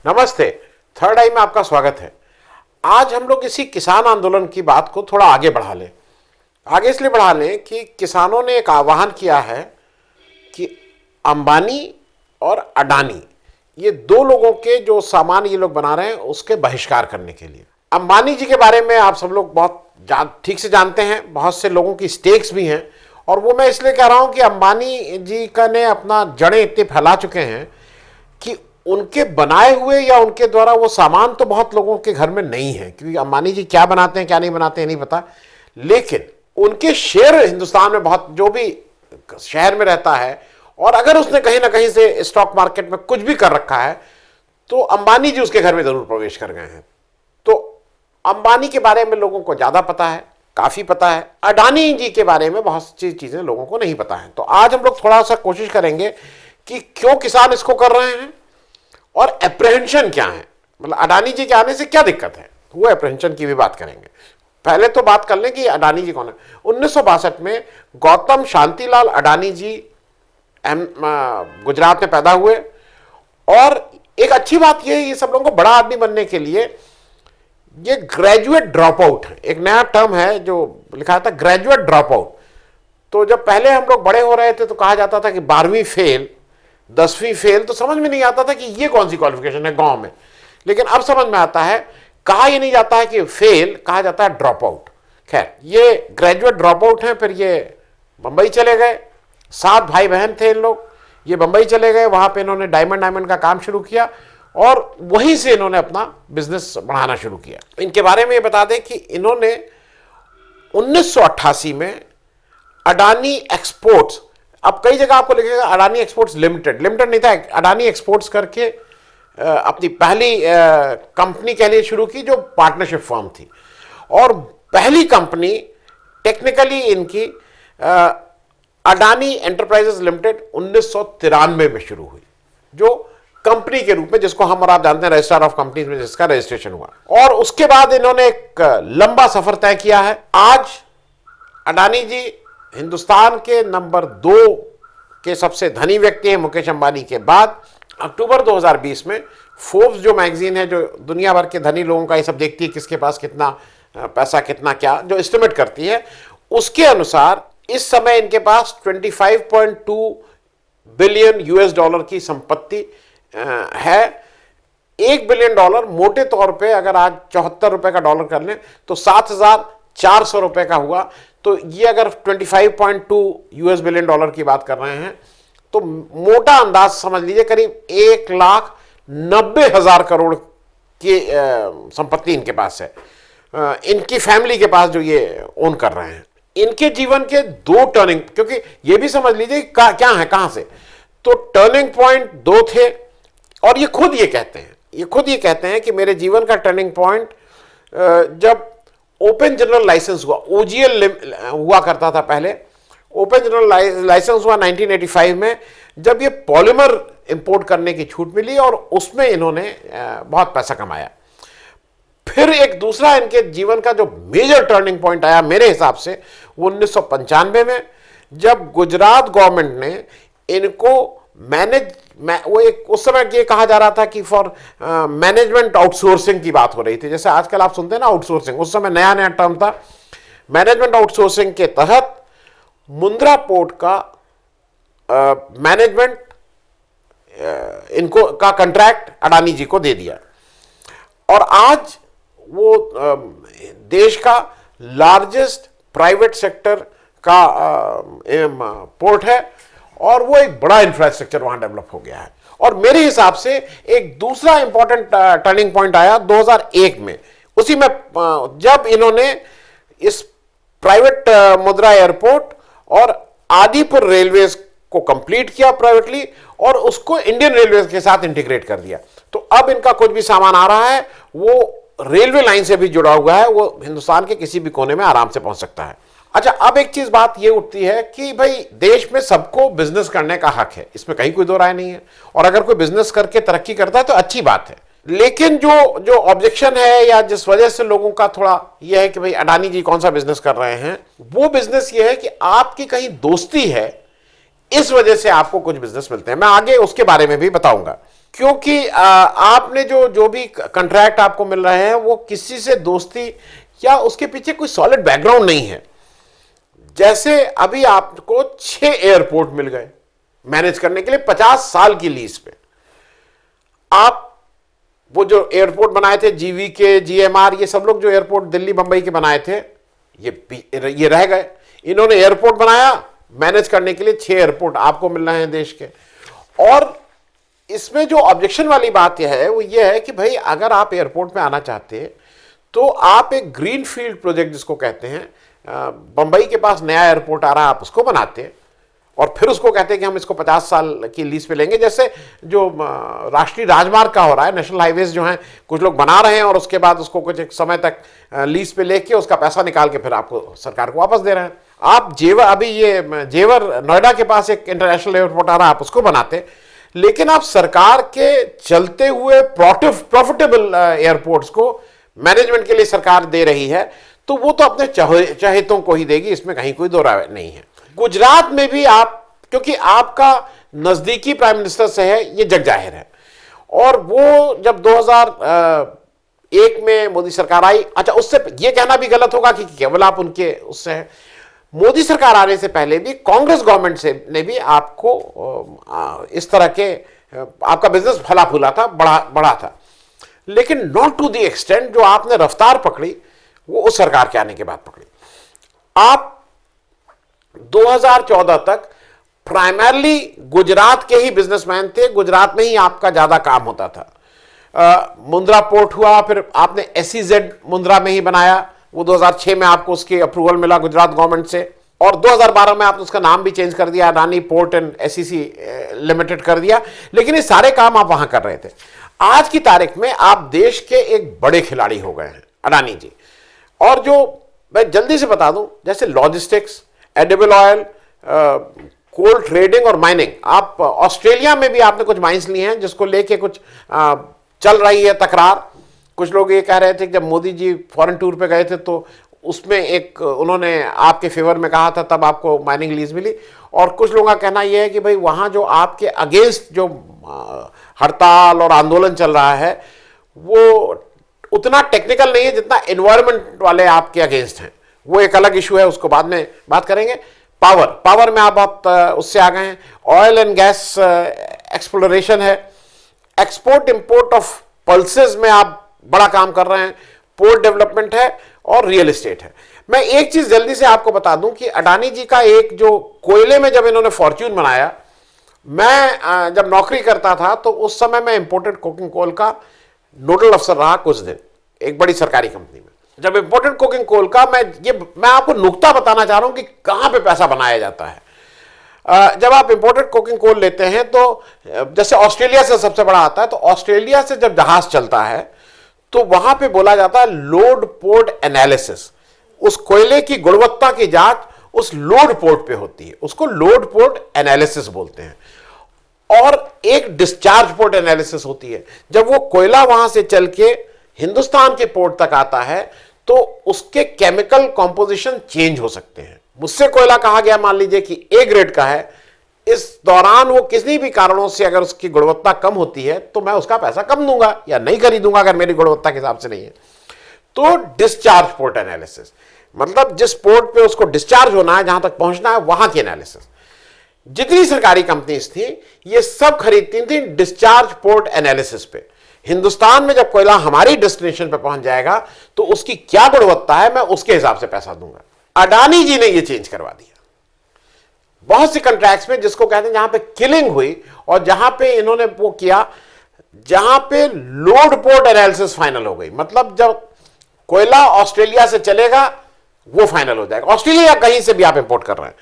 नमस्ते। थर्ड आई में आपका स्वागत है। आज हम लोग इसी किसान आंदोलन की बात को थोड़ा आगे बढ़ा लें। आगे इसलिए बढ़ा लें कि किसानों ने एक आह्वान किया है कि अंबानी और अडानी, ये दो लोगों के जो सामान ये लोग बना रहे हैं उसके बहिष्कार करने के लिए। अंबानी जी के बारे में आप सब लोग बहुत ठीक से जानते हैं, बहुत से लोगों की स्टेक्स भी हैं, और वो मैं इसलिए कह रहा हूं कि अंबानी जी का ने अपना जड़ें इतने फैला चुके हैं कि उनके बनाए हुए या उनके द्वारा वो सामान तो बहुत लोगों के घर में नहीं है, क्योंकि अंबानी जी क्या बनाते हैं क्या नहीं बनाते हैं नहीं पता, लेकिन उनके शेयर हिंदुस्तान में बहुत, जो भी शहर में रहता है और अगर उसने कहीं ना कहीं से स्टॉक मार्केट में कुछ भी कर रखा है तो अंबानी जी उसके घर में जरूर प्रवेश कर गए हैं। तो अंबानी के बारे में लोगों को ज्यादा पता है, काफी पता है। अडानी जी के बारे में बहुत सी चीजें लोगों को नहीं पता है। तो आज हम लोग थोड़ा सा कोशिश करेंगे कि क्यों किसान इसको कर रहे हैं और एप्रहेंशन क्या है, मतलब अडानी जी के आने से क्या दिक्कत है, वो एप्रहेंशन की भी बात करेंगे। पहले तो बात कर लें कि अडानी जी कौन है। 1962 में गौतम शांतिलाल अडानी जी गुजरात में पैदा हुए, और एक अच्छी बात यह है, ये सब लोगों को बड़ा आदमी बनने के लिए ये ग्रेजुएट ड्रॉप आउट है, एक नया टर्म है जो लिखा था ग्रेजुएट ड्रॉप आउट। तो जब पहले हम लोग बड़े हो रहे थे तो कहा जाता था कि 12वीं फेल, 10वीं फेल, तो समझ में नहीं आता था कि ये कौन सी क्वालिफिकेशन है गांव में, लेकिन अब समझ में आता है। कहा ये नहीं जाता है कि फेल, कहा जाता है ड्रॉप आउट। खैर, ये ग्रेजुएट ड्रॉप आउट है। फिर ये बंबई चले गए, 7 भाई बहन थे इन लोग, ये बंबई चले गए, वहां पे इन्होंने डायमंड का काम शुरू किया और वहीं से इन्होंने अपना बिजनेस बढ़ाना शुरू किया। इनके बारे में ये बता दें कि इन्होंने 1988 में अडानी एक्सपोर्ट्स, अब कई जगह आपको लिखेगा अडानी एक्सपोर्ट्स लिमिटेड, लिमिटेड नहीं था, अडानी एक्सपोर्ट्स करके अपनी पहली कंपनी के लिए शुरू की जो पार्टनरशिप फर्म थी। और पहली कंपनी टेक्निकली इनकी अडानी एंटरप्राइजेस लिमिटेड 1993 में शुरू हुई, जो कंपनी के रूप में, जिसको हम और आप जानते हैं रजिस्ट्रार ऑफ कंपनीज में जिसका रजिस्ट्रेशन हुआ। और उसके बाद इन्होंने एक लंबा सफर तय किया है। आज अडानी जी हिंदुस्तान के नंबर 2 के सबसे धनी व्यक्ति हैं मुकेश अंबानी के बाद। अक्टूबर 2020 में फोर्ब्स जो मैगजीन है, जो दुनिया भर के धनी लोगों का ये सब देखती है, किसके पास कितना पैसा, कितना क्या, जो एस्टिमेट करती है, उसके अनुसार इस समय इनके पास 25.2 बिलियन US$ की संपत्ति है। $1 बिलियन मोटे तौर पे अगर आज 74 रुपए का डॉलर कर लें तो 7,400 रुपए का हुआ। तो ये अगर 25.2 बिलियन की बात कर रहे हैं तो मोटा अंदाज समझ लीजिए करीब 1,90,000 करोड़ की संपत्ति इनके पास है, इनकी फैमिली के पास, जो ये ओन कर रहे हैं। इनके जीवन के 2 टर्निंग, क्योंकि ये भी समझ लीजिए क्या है, कहां से, तो टर्निंग पॉइंट 2 थे। और ये खुद ये कहते हैं कि मेरे जीवन का टर्निंग पॉइंट जब ओपन जनरल लाइसेंस हुआ, OGL हुआ करता था पहले, ओपन जनरल लाइसेंस हुआ 1985 में, जब ये पॉलीमर इंपोर्ट करने की छूट मिली और उसमें इन्होंने बहुत पैसा कमाया। फिर एक दूसरा इनके जीवन का जो मेजर टर्निंग पॉइंट आया मेरे हिसाब से, वो 1995 में, जब गुजरात गवर्नमेंट ने इनको वो एक, उस समय ये कहा जा रहा था कि फॉर मैनेजमेंट आउटसोर्सिंग की बात हो रही थी, जैसे आजकल आप सुनते हैं ना आउटसोर्सिंग, उस समय नया नया टर्म था। मैनेजमेंट आउटसोर्सिंग के तहत मुंद्रा पोर्ट का मैनेजमेंट इनको का कॉन्ट्रैक्ट अडानी जी को दे दिया, और आज वो देश का लार्जेस्ट प्राइवेट सेक्टर का पोर्ट है, और वो एक बड़ा इंफ्रास्ट्रक्चर वहां डेवलप हो गया है। और मेरे हिसाब से एक दूसरा इंपॉर्टेंट टर्निंग पॉइंट आया 2001 में, उसी में जब इन्होंने इस प्राइवेट मुद्रा एयरपोर्ट और आदिपुर रेलवेज को कंप्लीट किया प्राइवेटली, और उसको इंडियन रेलवेज के साथ इंटीग्रेट कर दिया। तो अब इनका कुछ भी सामान आ रहा है वो रेलवे लाइन से भी जुड़ा हुआ है, वो हिंदुस्तान के किसी भी कोने में आराम से पहुंच सकता है। अच्छा, अब एक चीज बात ये उठती है कि भाई देश में सबको बिजनेस करने का हक है, इसमें कहीं कोई दो राय नहीं है, और अगर कोई बिजनेस करके तरक्की करता है तो अच्छी बात है। लेकिन जो ऑब्जेक्शन है, या जिस वजह से लोगों का थोड़ा यह है कि भाई अडानी जी कौन सा बिजनेस कर रहे हैं, वो बिजनेस ये है कि आपकी कहीं दोस्ती है, इस वजह से आपको कुछ बिजनेस मिलते हैं। मैं आगे उसके बारे में भी बताऊंगा। क्योंकि आपने जो जो भी कंट्रैक्ट आपको मिल रहे हैं वो किसी से दोस्ती या उसके पीछे कोई सॉलिड बैकग्राउंड नहीं है। जैसे अभी आपको 6 एयरपोर्ट मिल गए मैनेज करने के लिए 50 साल की लीज पे। आप वो जो एयरपोर्ट बनाए थे जीवीके, जीएमआर, ये सब लोग जो एयरपोर्ट दिल्ली बंबई के बनाए थे, ये रह गए। इन्होंने एयरपोर्ट बनाया, मैनेज करने के लिए 6 एयरपोर्ट आपको मिल रहे हैं देश के। और इसमें जो ऑब्जेक्शन वाली बात यह है वो ये है कि भाई अगर आप एयरपोर्ट में आना चाहते हैं तो आप एक ग्रीन फील्ड प्रोजेक्ट जिसको कहते हैं, बंबई के पास नया एयरपोर्ट आ रहा है, आप उसको बनाते हैं और फिर उसको कहते हैं कि हम इसको 50 साल की लीज पे लेंगे। जैसे जो राष्ट्रीय राजमार्ग का हो रहा है, नेशनल हाईवेज जो हैं, कुछ लोग बना रहे हैं और उसके बाद उसको कुछ एक समय तक लीज पे लेके उसका पैसा निकाल के फिर आपको सरकार को वापस दे रहे हैं। आप जेवर, अभी ये जेवर नोएडा के पास एक इंटरनेशनल एयरपोर्ट आ रहा है, आप उसको बनाते, लेकिन आप सरकार के चलते हुए प्रॉफिटेबल एयरपोर्ट्स को मैनेजमेंट के लिए सरकार दे रही है, तो वो तो अपने चाहतों को ही देगी, इसमें कहीं कोई दो राय नहीं है। गुजरात में भी आप, क्योंकि आपका नजदीकी प्राइम मिनिस्टर से है, ये जग जाहिर है। और वो जब 2001 में मोदी सरकार आई, अच्छा उससे ये कहना भी गलत होगा कि केवल आप उनके उससे हैं। मोदी सरकार आने से पहले भी कांग्रेस गवर्नमेंट से ने भी आपको इस तरह के आपका बिजनेस फला फूला था, बढ़ा था, लेकिन नॉट टू द एक्सटेंट जो आपने रफ्तार पकड़ी वो उस सरकार के आने के बाद पकड़ी। आप 2014 तक प्राइमरली गुजरात के ही बिजनेसमैन थे, गुजरात में ही आपका ज्यादा काम होता था। मुंद्रा पोर्ट हुआ, फिर आपने SEZ मुंद्रा में ही बनाया, वो 2006 में आपको उसकी अप्रूवल मिला गुजरात गवर्नमेंट से, और 2012 में आपने उसका नाम भी चेंज कर दिया, Adani port and SEC limited कर दिया, लेकिन ये सारे काम आप वहां कर रहे थे। आज की तारीख में आप देश के एक बड़े खिलाड़ी हो गए हैं अडानी जी। और जो मैं जल्दी से बता दूं, जैसे लॉजिस्टिक्स, एडिबल ऑयल, कोल ट्रेडिंग और माइनिंग, आप ऑस्ट्रेलिया में भी आपने कुछ माइंस लिए हैं जिसको लेके कुछ चल रही है तकरार। कुछ लोग ये कह रहे थे कि जब मोदी जी फॉरेन टूर पे गए थे तो उसमें एक उन्होंने आपके फेवर में कहा था, तब आपको माइनिंग लीज मिली। और कुछ लोगों का कहना यह है कि भाई वहां जो आपके अगेंस्ट जो हड़ताल और आंदोलन चल रहा है वो उतना टेक्निकल नहीं है जितना एनवायरनमेंट वाले आपके अगेंस्ट हैं। वो एक अलग इशू है, उसको बाद में बात करेंगे। पावर में आप उससे आ गए हैं। ऑयल एंड गैस एक्सप्लोरेशन है, एक्सपोर्ट इंपोर्ट ऑफ पल्सेस में आप बड़ा काम कर रहे हैं, पोर्ट डेवलपमेंट है और रियल एस्टेट है। मैं एक चीज जल्दी से आपको बता दूं कि अडानी जी का एक जो कोयले में जब इन्होंने फॉर्च्यून बनाया, मैं जब नौकरी करता था तो उस समय मैं इंपोर्टेड कोकिंग कोल का नोडल अफसर रहा कुछ दिन एक बड़ी सरकारी कंपनी में। जब इंपोर्टेड कोकिंग कोल का मैं आपको नुक्ता बताना चाह रहा हूं कि कहां पे पैसा बनाया जाता है। जब आप इंपोर्टेड कोकिंग कोल लेते हैं तो जैसे ऑस्ट्रेलिया से सबसे बड़ा आता है, तो ऑस्ट्रेलिया से जब जहाज चलता है तो वहां पे बोला जाता है लोड पोर्ट एनालिसिस। उस कोयले की गुणवत्ता की जांच उस लोड पोर्ट पे होती है, उसको लोड पोर्ट एनालिसिस बोलते हैं। और एक डिस्चार्ज पोर्ट एनालिसिस होती है। जब वो कोयला वहां से चल के हिंदुस्तान के पोर्ट तक आता है तो उसके केमिकल कॉम्पोजिशन चेंज हो सकते हैं। मुझसे कोयला कहा गया, मान लीजिए कि A ग्रेड का है, इस दौरान वो किसी भी कारणों से अगर उसकी गुणवत्ता कम होती है तो मैं उसका पैसा कम दूंगा या नहीं खरीदूंगा अगर मेरी गुणवत्ता के हिसाब से नहीं है। तो डिस्चार्ज पोर्ट एनालिसिस मतलब जिस पोर्ट पे उसको डिस्चार्ज होना है, जहां तक पहुंचना है, वहां की एनालिसिस। जितनी सरकारी कंपनीज थी ये सब खरीदती थी डिस्चार्ज पोर्ट एनालिसिस पे। हिंदुस्तान में जब कोयला हमारी डेस्टिनेशन पे पहुंच जाएगा तो उसकी क्या गुणवत्ता है, मैं उसके हिसाब से पैसा दूंगा। अडानी जी ने ये चेंज करवा दिया बहुत सी कॉन्ट्रैक्ट्स में, जिसको कहते हैं जहां पे किलिंग हुई और जहां पे इन्होंने वो किया, जहां पे लोड पोर्ट एनालिसिस फाइनल हो गई। मतलब जब कोयला ऑस्ट्रेलिया से चलेगा वो फाइनल हो जाएगा, ऑस्ट्रेलिया या कहीं से भी आप इंपोर्ट कर रहे हैं,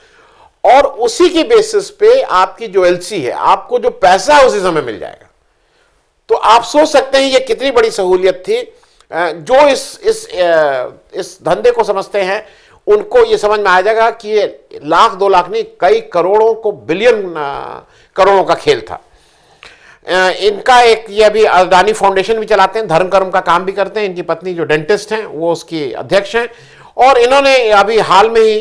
और उसी की बेसिस पे आपकी जो LC है, आपको जो पैसा है उसी समय मिल जाएगा। तो आप सोच सकते हैं ये कितनी बड़ी सहूलियत थी। जो इस धंधे को समझते हैं उनको ये समझ में आ जाएगा कि ये लाख 2 लाख नहीं, कई करोड़ों को बिलियन करोड़ों का खेल था। इनका एक ये अभी अडानी फाउंडेशन भी चलाते हैं, धर्म कर्म का काम भी करते हैं। इनकी पत्नी जो डेंटिस्ट हैं वो उसकी अध्यक्ष हैं, और इन्होंने अभी हाल में ही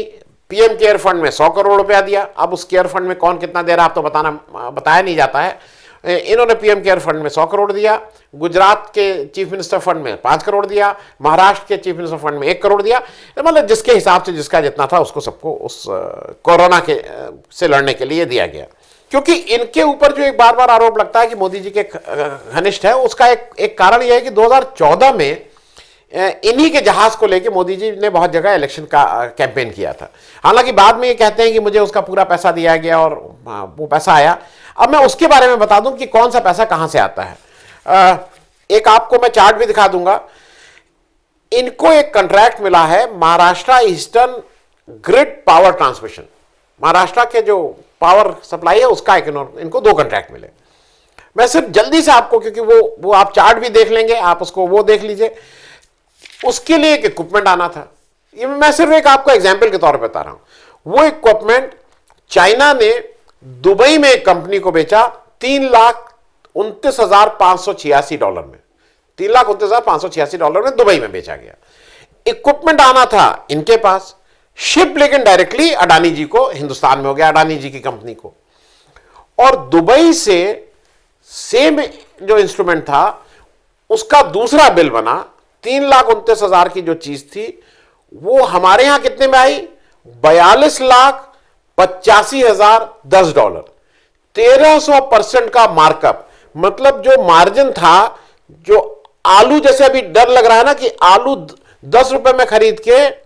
PM केयर फंड में 100 करोड़ रुपया दिया। अब उस केयर फंड में कौन कितना दे रहा है आप तो बताया नहीं जाता है। इन्होंने पीएम केयर फंड में 100 करोड़ दिया, गुजरात के चीफ मिनिस्टर फंड में 5 करोड़ दिया, महाराष्ट्र के चीफ मिनिस्टर फंड में 1 करोड़ दिया। मतलब जिसके हिसाब से जिसका जितना था उसको सबको उस कोरोना के से लड़ने के लिए दिया गया। क्योंकि इनके ऊपर जो एक बार बार आरोप लगता है कि मोदी जी के घनिष्ठ है, उसका एक कारण यह है कि 2014 में इन्हीं के जहाज को लेकर मोदी जी ने बहुत जगह इलेक्शन का कैंपेन किया था। हालांकि बाद में ये कहते हैं कि मुझे उसका पूरा पैसा दिया गया और वो पैसा आया। अब मैं उसके बारे में बता दूं कि कौन सा पैसा कहां से आता है। एक आपको मैं चार्ट भी दिखा दूंगा। इनको एक कॉन्ट्रैक्ट मिला है Maharashtra eastern grid power transmission, Maharashtra के जो पावर सप्लाई है उसका इनको 2 कॉन्ट्रैक्ट मिले। मैं सिर्फ जल्दी से आपको, क्योंकि वो आप चार्ट भी देख लेंगे, आप उसको वो देख लीजिए, उसके लिए एक इक्विपमेंट आना था। ये मैं सिर्फ एक आपको एग्जांपल के तौर पर बता रहा हूं। वो इक्विपमेंट चाइना ने दुबई में एक कंपनी को बेचा $3,29,586 में, $3,29,586 में दुबई में बेचा गया। इक्विपमेंट आना था इनके पास, शिप लेकिन डायरेक्टली अडानी जी को हिंदुस्तान में हो गया, अडानी जी की कंपनी को। और दुबई से सेम जो इंस्ट्रूमेंट था उसका दूसरा बिल बना, 3,29,000 की जो चीज थी वो हमारे यहां कितने में आई, $42,85,010, 1300% का मार्कअप। मतलब जो मार्जिन था, जो आलू जैसे अभी डर लग रहा है ना कि आलू 10 रुपए में खरीद के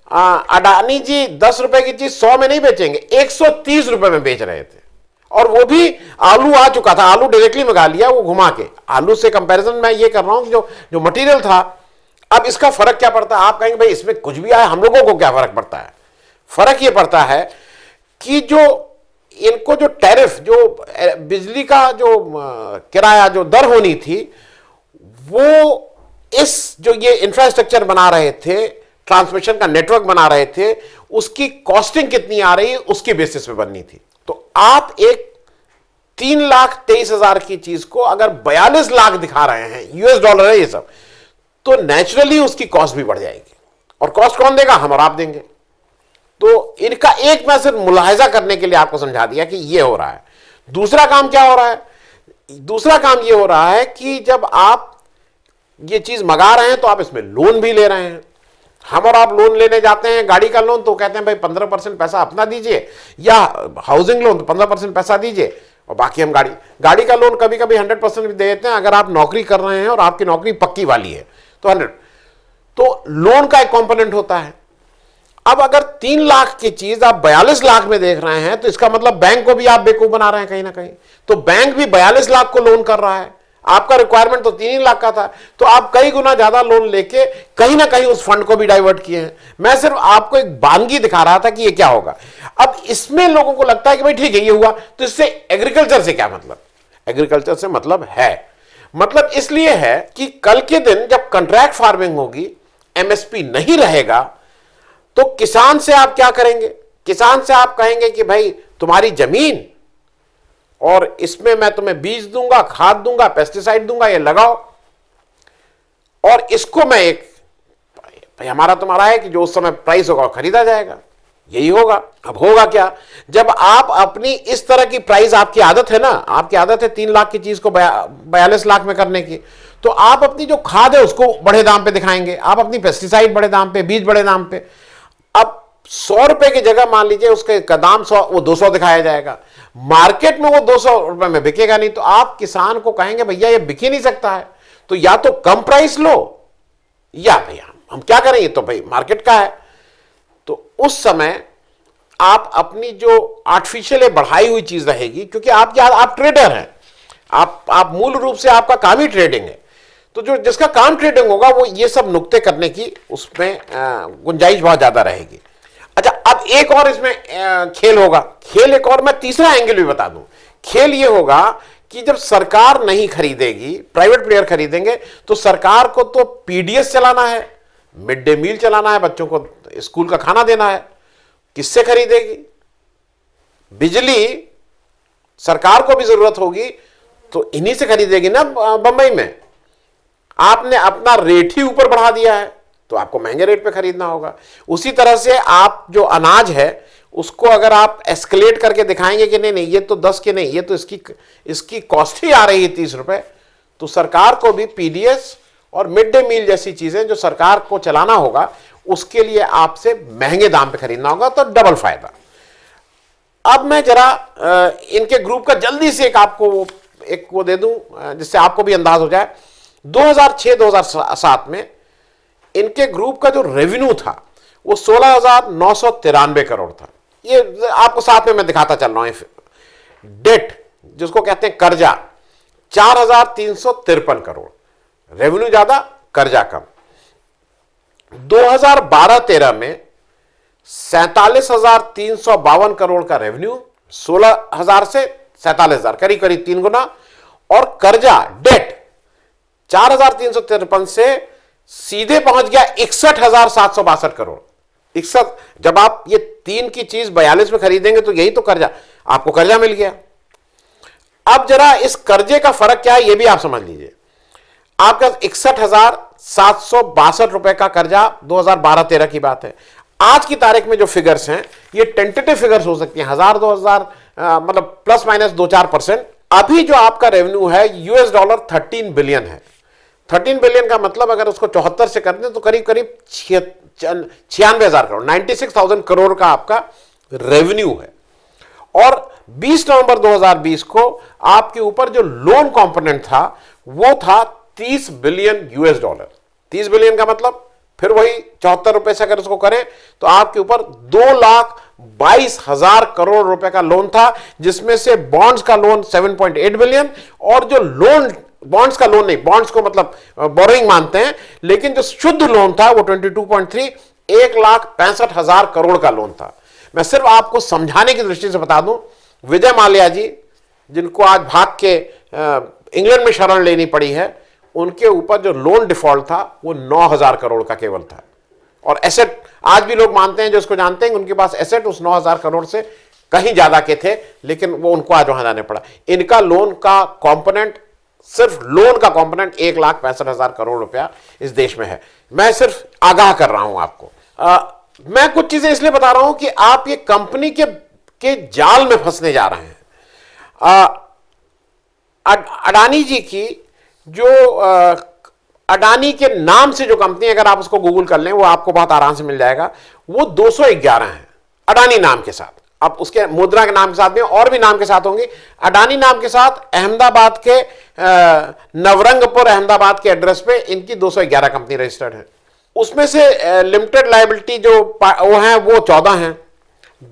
अडानी जी 10 रुपए की चीज 100 में नहीं बेचेंगे, 130 रुपए में बेच रहे थे। और वो भी आलू आ चुका था, आलू डायरेक्टली मंगा लिया वो घुमा के। आलू से कंपैरिजन मैं ये कर रहा हूं कि जो मटेरियल था। अब इसका फर्क क्या पड़ता है, आप कहेंगे भाई इसमें कुछ भी आए, हम लोगों को क्या फर्क पड़ता है। फर्क ये पड़ता है कि जो इनको जो टैरिफ, जो बिजली का जो किराया जो दर होनी थी, वो इस जो ये इंफ्रास्ट्रक्चर बना रहे थे, ट्रांसमिशन का नेटवर्क बना रहे थे, उसकी कॉस्टिंग कितनी आ रही है उसके बेसिस पे बननी थी। तो आप एक 3,23,000 की चीज को अगर 42 लाख दिखा रहे हैं, यूएस डॉलर है ये सब, तो नेचुरली उसकी कॉस्ट भी बढ़ जाएगी। और कॉस्ट कौन देगा, हम और आप देंगे। तो इनका एक मैं सिर्फ मुलाहिजा करने के लिए आपको समझा दिया कि ये हो रहा है। दूसरा काम क्या हो रहा है, दूसरा काम ये हो रहा है कि जब आप ये चीज मंगा रहे हैं तो आप इसमें लोन भी ले रहे हैं। हम और आप लोन लेने जाते हैं, गाड़ी का लोन, तो कहते हैं भाई 15% पैसा अपना दीजिए, या हाउसिंग लोन तो 15% पैसा दीजिए और बाकी हम गाड़ी का लोन कभी कभी 100% भी दे देते हैं। अगर आप नौकरी कर रहे हैं और आपकी नौकरी पक्की वाली है तो 100, तो लोन का एक कंपोनेंट होता है। अब अगर 3 लाख की चीज आप 42 लाख में देख रहे हैं तो इसका मतलब बैंक को भी आप बेवकूफ बना रहे हैं कहीं ना कहीं। तो बैंक भी 42 लाख को लोन कर रहा है, आपका रिक्वायरमेंट तो 3 लाख का था, तो आप कई गुना ज्यादा लोन लेके कहीं ना कहीं उस फंड को भी डाइवर्ट किए हैं। मैं सिर्फ आपको एक बानगी दिखा रहा था कि ये क्या होगा। अब इसमें लोगों को लगता है कि भाई ठीक है ये हुआ, तो इससे एग्रीकल्चर से क्या मतलब। एग्रीकल्चर से मतलब है, मतलब इसलिए है कि कल के दिन जब कॉन्ट्रैक्ट फार्मिंग होगी, एमएसपी नहीं रहेगा, तो किसान से आप क्या करेंगे। किसान से आप कहेंगे कि भाई तुम्हारी जमीन और इसमें मैं तुम्हें बीज दूंगा, खाद दूंगा, पेस्टिसाइड दूंगा, ये लगाओ, और इसको मैं एक भाई हमारा तुम्हारा है कि जो उस समय प्राइस होगा खरीदा जाएगा, यही होगा। अब होगा क्या, जब आप अपनी इस तरह की प्राइस, आपकी आदत है ना, आपकी आदत है 3 लाख की चीज को 42 लाख में करने की, तो आप अपनी जो खाद है उसको बड़े दाम पे दिखाएंगे, आप अपनी पेस्टिसाइड बड़े दाम पे, बीज बड़े दाम पे। अब 100 रुपए की जगह मान लीजिए उसका दाम 100, वो 200 दिखाया जाएगा। मार्केट में वो 200 रुपए में बिकेगा नहीं, तो आप किसान को कहेंगे भैया ये बिक ही नहीं सकता है, तो या तो कम प्राइस लो, या भैया हम क्या करें, ये तो भाई मार्केट का है। तो उस समय आप अपनी जो आर्टिफिशियल बढ़ाई हुई चीज रहेगी, क्योंकि आप ट्रेडर हैं, आप मूल रूप से आपका काम ही ट्रेडिंग है, तो जो जिसका काम ट्रेडिंग होगा वो ये सब नुक्ते करने की उसमें गुंजाइश बहुत ज्यादा रहेगी। अच्छा, अब एक और इसमें खेल होगा। खेल एक और, मैं तीसरा एंगल भी बता दूं। खेल ये होगा कि जब सरकार नहीं खरीदेगी, प्राइवेट प्लेयर खरीदेंगे, तो सरकार को तो पीडीएस चलाना है, मिड डे मील चलाना है, बच्चों को स्कूल का खाना देना है। किससे खरीदेगी? बिजली सरकार को भी जरूरत होगी, तो इन्हीं से खरीदेगी ना। बंबई में आपने अपना रेट ही ऊपर बढ़ा दिया है, तो आपको महंगे रेट पे खरीदना होगा। उसी तरह से आप जो अनाज है उसको अगर आप एस्केलेट करके दिखाएंगे कि नहीं नहीं ये तो 10 के नहीं, ये तो इसकी कॉस्ट ही आ रही है 30 रुपए, तो सरकार को भी पीडीएस और मिड डे मील जैसी चीजें जो सरकार को चलाना होगा उसके लिए आपसे महंगे दाम पे खरीदना होगा, तो डबल फायदा। अब मैं जरा इनके ग्रुप का जल्दी से एक वो दे दूं जिससे आपको भी अंदाज हो जाए। 2006-2007 में इनके ग्रुप का जो रेवेन्यू था वो 16,993 करोड़ था। ये आपको साथ में मैं दिखाता चल रहा हूं। डेट जिसको कहते हैं कर्जा 4,353 करोड़, रेवेन्यू ज्यादा कर्जा कम। 2012-13 में 47,352 करोड़ का रेवेन्यू, 16,000 से 47,000 करीब करीब 3 गुना, और कर्जा डेट 4,353 से सीधे पहुंच गया 61,762 करोड़। 61, जब आप ये 3 की चीज 42 में खरीदेंगे तो यही तो कर्जा, आपको कर्जा मिल गया। अब जरा इस कर्जे का फर्क क्या है ये भी आप समझ लीजिए। आपका 61,762 रुपए का कर्जा 2012-13 की बात है। आज की तारीख में जो फिगर्स हैं ये टेंटेटिव फिगर्स हो सकती हैं, 1,000-2,000 मतलब प्लस माइनस 2-4%। अभी जो आपका रेवेन्यू है $13 बिलियन है। 13 बिलियन का मतलब अगर उसको 74 से कर दें तो करीब करीब 96,000 करोड़, 96,000 करोड़ का आपका रेवेन्यू है। और 20 नवंबर 2020 को आपके ऊपर जो लोन कंपोनेंट था वो था $30 बिलियन। 30 बिलियन का मतलब फिर वही 74 रुपए से अगर उसको करें तो आपके ऊपर 2,22,000 करोड़ रुपए का लोन था, जिसमें से बॉन्ड्स का लोन 7.8 बिलियन और जो लोन बॉन्ड्स का लोन नहीं, बॉन्ड्स को मतलब बोरोइंग मानते हैं, लेकिन जो शुद्ध लोन था वो 22.3 1,65,000 करोड़ का लोन था। मैं सिर्फ आपको समझाने की दृष्टि से बता दूं, विजय माल्या जी जिनको आज भाग के इंग्लैंड में शरण लेनी पड़ी है, उनके ऊपर जो लोन डिफॉल्ट था वो 9,000 करोड़ का केवल था। और एसेट आज भी लोग मानते हैं, जो इसको जानते हैं, उनके पास एसेट उस 9,000 करोड़ से कहीं ज्यादा के थे, लेकिन वो उनको आज वहां जाने पड़ा। इनका लोन का कंपोनेंट, सिर्फ लोन का कंपोनेंट 1,65,000 करोड़ रुपया इस देश में है। मैं सिर्फ आगाह कर रहा हूं आपको। मैं कुछ चीजें इसलिए बता रहा हूं कि आप ये कंपनी के जाल में फंसने जा रहे हैं। अडानी जी की जो अडानी के नाम से जो कंपनी, अगर आप उसको गूगल कर लें वो आपको बहुत आराम से मिल जाएगा, वो 211 है अडानी नाम के साथ। अब उसके मुद्रा के नाम के साथ भी और भी नाम के साथ होंगे। अडानी नाम के साथ अहमदाबाद के नवरंगपुर अहमदाबाद के एड्रेस पे इनकी 211 कंपनी रजिस्टर्ड है। उसमें से लिमिटेड लायबिलिटी जो वो हैं वो 14 हैं।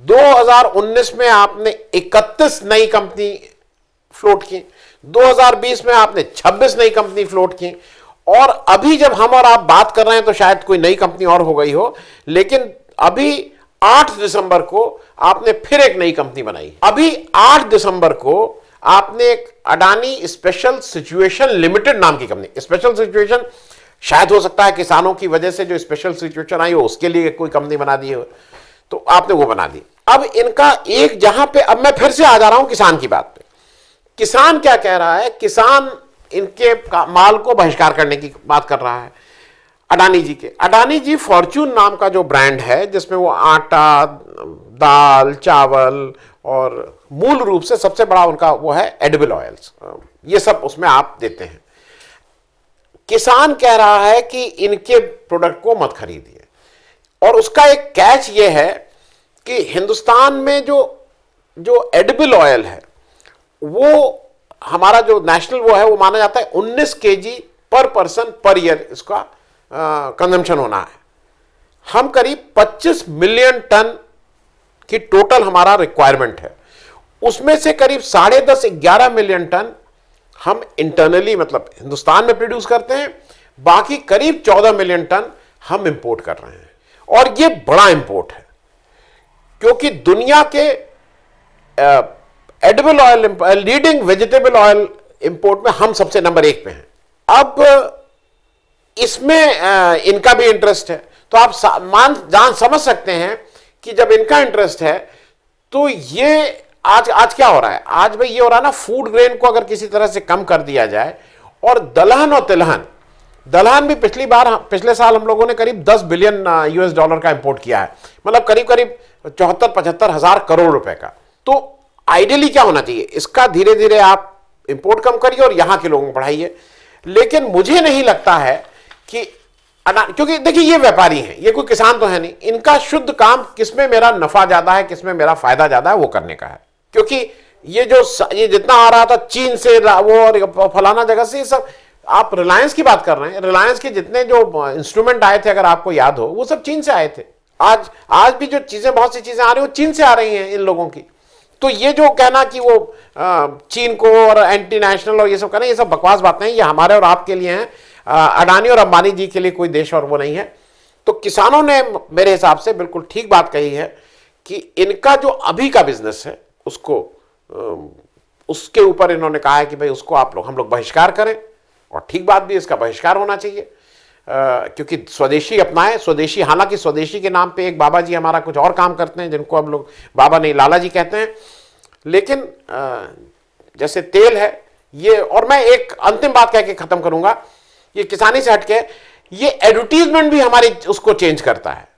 2019 में आपने 31 नई कंपनी फ्लोट की, 2020 में आपने 26 नई कंपनी फ्लोट की, और अभी जब हम और आप बात कर रहे हैं तो शायद कोई नई कंपनी और हो गई हो, लेकिन अभी 8 दिसंबर को आपने फिर एक नई कंपनी बनाई। अभी 8 दिसंबर को आपने एक अडानी स्पेशल सिचुएशन लिमिटेड नाम की कंपनी, स्पेशल सिचुएशन शायद हो सकता है किसानों की वजह से जो स्पेशल सिचुएशन आई हो उसके लिए कोई कंपनी बना दी हो, तो आपने वो बना दी। अब इनका एक जहां पे, अब मैं फिर से आ जा रहा हूं किसान की बात पे। किसान क्या कह रहा है? किसान इनके माल को बहिष्कार करने की बात कर रहा है अडानी जी के। अडानी जी फॉर्च्यून नाम का जो ब्रांड है जिसमें वो आटा, दाल, चावल और मूल रूप से सबसे बड़ा उनका वो है एडिबल ऑयल्स, ये सब उसमें आप देते हैं। किसान कह रहा है कि इनके प्रोडक्ट को मत खरीदिए, और उसका एक कैच ये है कि हिंदुस्तान में जो एडिबल ऑयल है वो हमारा जो नेशनल वो है वो माना जाता है 19 kg पर पर्सन पर ईयर इसका कंजम्पशन होना है। हम करीब 25 मिलियन टन की टोटल हमारा रिक्वायरमेंट है, उसमें से करीब 10.5-11 मिलियन टन हम इंटरनली मतलब हिंदुस्तान में प्रोड्यूस करते हैं, बाकी करीब 14 मिलियन टन हम इंपोर्ट कर रहे हैं। और ये बड़ा इंपोर्ट है क्योंकि दुनिया के edible oil, leading vegetable oil import में हम सबसे नंबर 1 पे हैं। अब इसमें इनका भी इंटरेस्ट है, तो आप समझ सकते हैं कि जब इनका इंटरेस्ट है तो ये आज क्या हो रहा है? आज भाई ये हो रहा है ना, फूड ग्रेन को अगर किसी तरह से कम कर दिया जाए और दलहन और तिलहन दलहन भी पिछले साल हम लोगों ने करीब 10 बिलियन यूएस डॉलर का इंपोर्ट किया है, मतलब करीब करीब 74-75 हजार करोड़ रुपए का। तो आइडियली क्या होना चाहिए, इसका धीरे धीरे आप इंपोर्ट कम करिए और यहां के लोगों को बढ़ाइए। लेकिन मुझे नहीं लगता है कि क्योंकि देखिए ये व्यापारी हैं, ये कोई किसान तो है नहीं, इनका शुद्ध काम किसमें मेरा नफा ज्यादा है, किसमें मेरा फायदा ज्यादा है वो करने का है। क्योंकि ये जितना आ रहा था चीन से वो और फलाना जगह से, ये सब आप रिलायंस की बात कर रहे हैं, रिलायंस के जितने जो इंस्ट्रूमेंट आए थे अगर आपको याद हो वो सब चीन से आए थे। आज भी जो चीजें, बहुत सी चीजें आ रही हैं वो चीन से आ रही हैं इन लोगों की। तो ये जो कहना कि वो चीन को और एंटी नेशनल और ये सब कहना, ये सब बकवास बातें हैं, ये हमारे और आपके लिए हैं, अडानी और अंबानी जी के लिए कोई देश और वो नहीं है। तो किसानों ने मेरे हिसाब से बिल्कुल ठीक बात कही है कि इनका जो अभी का बिजनेस है उसको उसके ऊपर इन्होंने कहा है कि भाई उसको हम लोग बहिष्कार करें, और ठीक बात भी, इसका बहिष्कार होना चाहिए। क्योंकि स्वदेशी अपनाएं, स्वदेशी, हालांकि स्वदेशी के नाम पे एक बाबा जी हमारा कुछ और काम करते हैं जिनको हम लोग बाबा नहीं लाला जी कहते हैं। लेकिन जैसे तेल है ये, और मैं एक अंतिम बात कह के खत्म करूंगा, ये किसानी से हटके, ये एडवर्टीजमेंट भी हमारी उसको चेंज करता है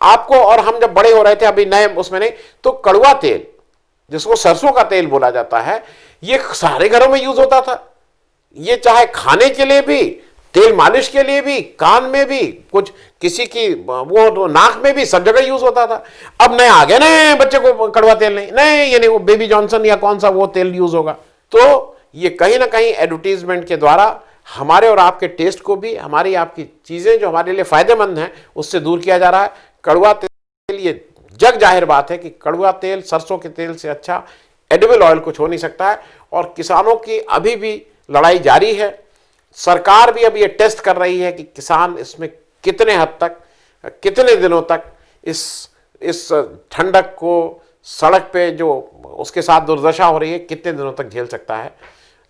आपको। और हम जब बड़े हो रहे थे अभी नए उसमें नहीं, तो कड़वा तेल जिसको सरसों का तेल बोला जाता है, ये सारे घरों में यूज होता था। ये चाहे खाने के लिए भी, तेल मालिश के लिए भी, कान में भी, कुछ किसी की वो नाक में भी, सब जगह यूज होता था। अब नए आ गए ना, बच्चे को कड़वा तेल नहीं, ये नहीं, वो बेबी जॉनसन या कौन सा वो तेल यूज होगा। तो ये कहीं ना कहीं एडवर्टीजमेंट के द्वारा हमारे और आपके टेस्ट को भी, हमारी आपकी चीजें जो हमारे लिए फायदेमंद हैं उससे दूर किया जा रहा है। कड़वा तेल, ये जग जाहिर बात है कि कड़वा तेल सरसों के तेल से अच्छा एडिबल ऑयल कुछ हो नहीं सकता है। और किसानों की अभी भी लड़ाई जारी है। सरकार भी अब ये टेस्ट कर रही है कि किसान इसमें कितने हद तक, कितने दिनों तक इस ठंडक को, सड़क पे जो उसके साथ दुर्दशा हो रही है, कितने दिनों तक झेल सकता है।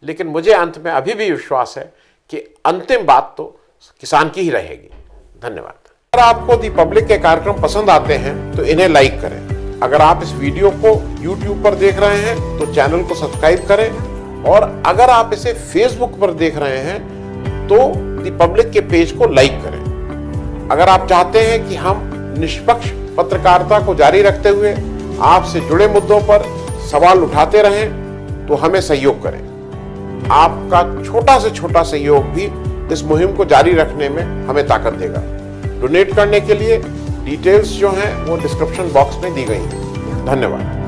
लेकिन मुझे अंत में अभी भी विश्वास है कि अंतिम बात तो किसान की ही रहेगी। धन्यवाद। अगर आपको दी पब्लिक के कार्यक्रम पसंद आते हैं तो इन्हें लाइक करें। अगर आप इस वीडियो को YouTube पर देख रहे हैं तो चैनल को सब्सक्राइब करें, और अगर आप इसे Facebook पर देख रहे हैं तो दी पब्लिक के पेज को लाइक करें। अगर आप चाहते हैं कि हम निष्पक्ष पत्रकारिता को जारी रखते हुए आपसे जुड़े मुद्दों पर सवाल उठाते रहें तो हमें सहयोग करें। आपका छोटा से छोटा सहयोग भी इस मुहिम को जारी रखने में हमें ताकत देगा। डोनेट करने के लिए डिटेल्स जो हैं वो डिस्क्रिप्शन बॉक्स में दी गई हैं। धन्यवाद।